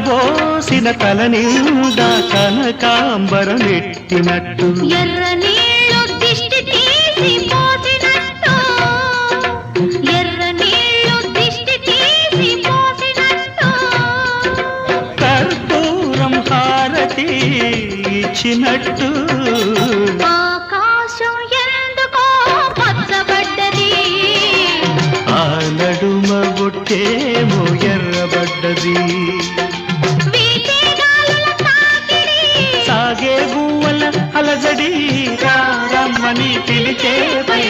కలబోసిన తల నిండా కనకాంబరం ఎట్టినట్టు ఎర్ర నీళ్ళు దిష్టి తీసి పోసినట్టు ఎర్ర నీళ్ళు దిష్టి తీసి పోసినట్టు కర్పూరం హారతి ఇచ్చినట్టు ఆకాశం ఎందుకో పచ్చబడ్డది ఆ నడుమ బొట్టేమో ఎర్రబడ్డది వీచే గాలుల తాకిడి సాగే గువ్వల అలజడి రమ్మని పిలిచే పై